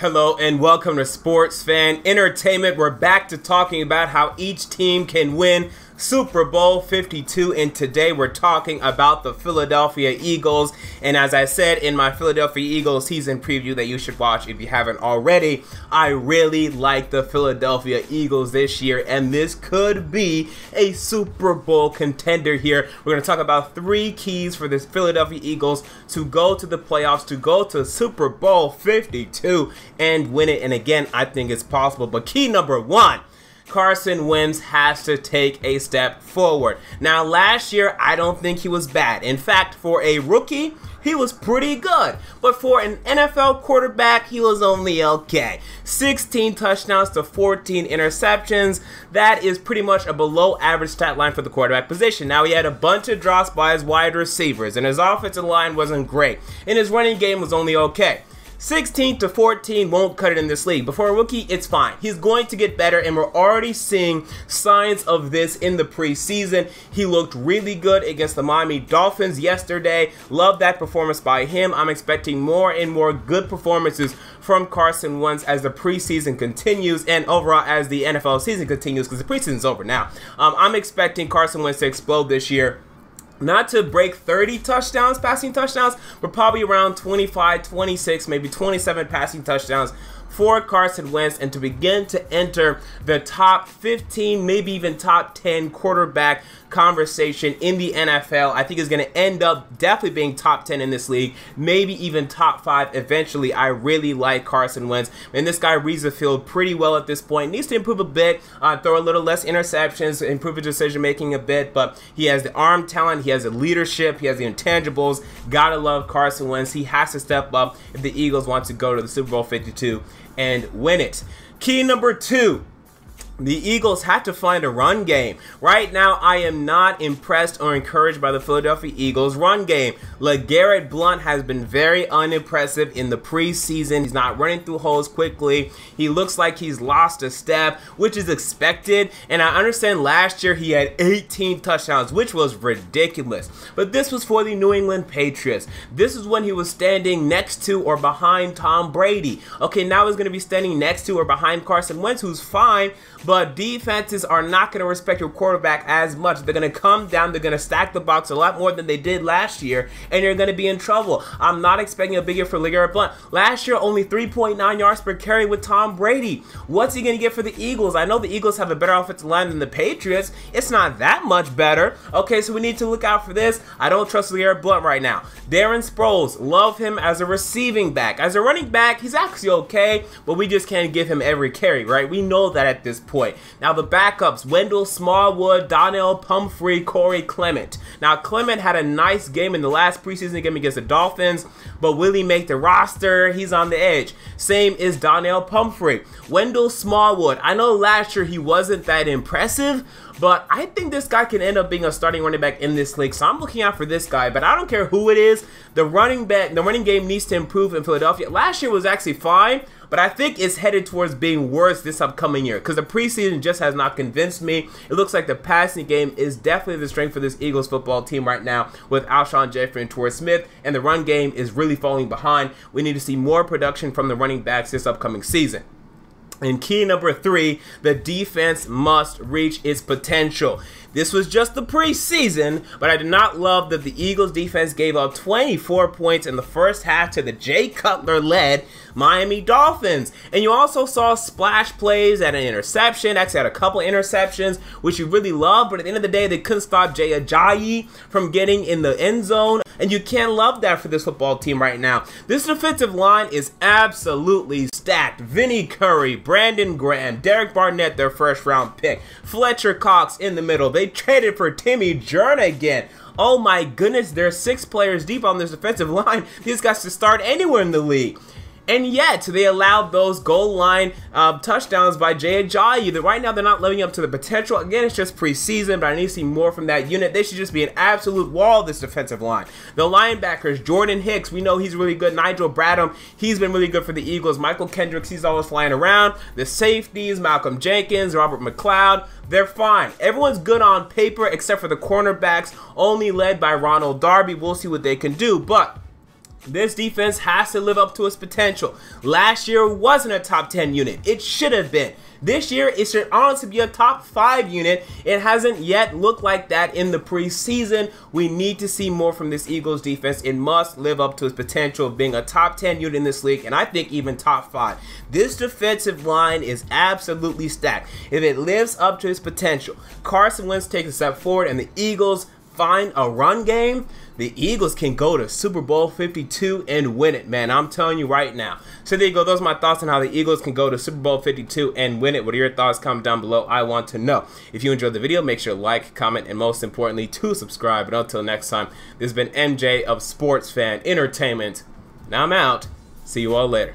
Hello and welcome to Sports Fan Entertainment. We're back to talking about how each team can win Super Bowl 52, and today we're talking about the Philadelphia Eagles. And as I said in my Philadelphia Eagles season preview that you should watch if you haven't already, I really like the Philadelphia Eagles this year, and this could be a Super Bowl contender here. We're going to talk about 3 keys for this Philadelphia Eagles to go to the playoffs, to go to Super Bowl 52 and win it. And again, I think it's possible. But key number 1, Carson Wentz has to take a step forward. Now, last year, I don't think he was bad. In fact, for a rookie, he was pretty good. But for an NFL quarterback, he was only okay. 16 touchdowns to 14 interceptions. That is pretty much a below average stat line for the quarterback position. Now, he had a bunch of drops by his wide receivers, and his offensive line wasn't great. And his running game was only okay. 16 to 14 won't cut it in this league, but for a rookie, it's fine. He's going to get better, and we're already seeing signs of this in the preseason. He looked really good against the Miami Dolphins yesterday. Love that performance by him. I'm expecting more and more good performances from Carson Wentz as the preseason continues, and overall as the NFL season continues, because the preseason's over now. I'm expecting Carson Wentz to explode this year. Not to break 30 touchdowns, passing touchdowns, but probably around 25, 26, maybe 27 passing touchdowns for Carson Wentz, and to begin to enter the top 15, maybe even top 10 quarterback conversation in the NFL. I think is going to end up definitely being top 10 in this league, maybe even top 5 eventually. I really like Carson Wentz, and this guy reads the field pretty well at this point. Needs to improve a bit, throw a little less interceptions, improve his decision making a bit, but he has the arm talent, he has the leadership, he has the intangibles. Gotta love Carson Wentz. He has to step up if the Eagles want to go to the Super Bowl 52 and win it. Key number 2. The Eagles have to find a run game. Right now, I am not impressed or encouraged by the Philadelphia Eagles run game. LeGarrette Blount has been very unimpressive in the preseason. He's not running through holes quickly. He looks like he's lost a step, which is expected. And I understand last year he had 18 touchdowns, which was ridiculous. But this was for the New England Patriots. This is when he was standing next to or behind Tom Brady. Okay, now he's going to be standing next to or behind Carson Wentz, who's fine. But defenses are not going to respect your quarterback as much. They're going to come down. They're going to stack the box a lot more than they did last year, and you're going to be in trouble. I'm not expecting a big year for LeGarrette Blount. Last year, only 3.9 yards per carry with Tom Brady. What's he going to get for the Eagles? I know the Eagles have a better offensive line than the Patriots. It's not that much better. Okay, so we need to look out for this. I don't trust LeGarrette Blount right now. Darren Sproles, love him as a receiving back. As a running back, he's actually okay, but we just can't give him every carry, right? We know that at this point. Now the backups, Wendell Smallwood, Donnell Pumphrey, Corey Clement. Now Clement had a nice game in the last preseason game against the Dolphins, but will he make the roster? He's on the edge. Same is Donnell Pumphrey. Wendell Smallwood, I know last year he wasn't that impressive, but I think this guy can end up being a starting running back in this league, so I'm looking out for this guy. But I don't care who it is. The running game needs to improve in Philadelphia. Last year was actually fine, but I think it's headed towards being worse this upcoming year because the preseason just has not convinced me. It looks like the passing game is definitely the strength for this Eagles football team right now with Alshon Jeffrey and Torrey Smith, and the run game is really falling behind. We need to see more production from the running backs this upcoming season. And key number 3, the defense must reach its potential. This was just the preseason, but I did not love that the Eagles defense gave up 24 points in the first half to the Jay Cutler-led Miami Dolphins. And you also saw splash plays at an interception. Actually had a couple interceptions, which you really love, but at the end of the day, they couldn't stop Jay Ajayi from getting in the end zone. And you can't love that for this football team right now. This defensive line is absolutely stacked. Vinny Curry, Brandon Graham, Derek Barnett, their first round pick, Fletcher Cox in the middle. They traded for Timmy Jernigan. Oh my goodness, there's 6 players deep on this defensive line. These guys to start anywhere in the league. And yet, they allowed those goal line touchdowns by Jay Ajayi. Right now, they're not living up to the potential. Again, it's just preseason, but I need to see more from that unit. They should just be an absolute wall, this defensive line. The linebackers, Jordan Hicks, we know he's really good. Nigel Bradham, he's been really good for the Eagles. Michael Kendricks, he's always flying around. The safeties, Malcolm Jenkins, Robert McLeod, they're fine. Everyone's good on paper except for the cornerbacks, only led by Ronald Darby. We'll see what they can do, but This defense has to live up to its potential. Last year wasn't a top 10 unit. It should have been. This year, it should honestly be a top 5 unit. It hasn't yet looked like that in the preseason. We need to see more from this Eagles defense. It must live up to its potential of being a top 10 unit in this league, and I think even top 5. This defensive line is absolutely stacked. If it lives up to its potential, Carson Wentz takes a step forward, and the Eagles find a run game, the Eagles can go to Super Bowl 52 and win it, man. I'm telling you right now. So there you go. Those are my thoughts on how the Eagles can go to Super Bowl 52 and win it. What are your thoughts? Comment down below. I want to know. If you enjoyed the video, make sure to like, comment, and most importantly, to subscribe. And until next time, this has been MJ of Sports Fan Entertainment. Now I'm out. See you all later.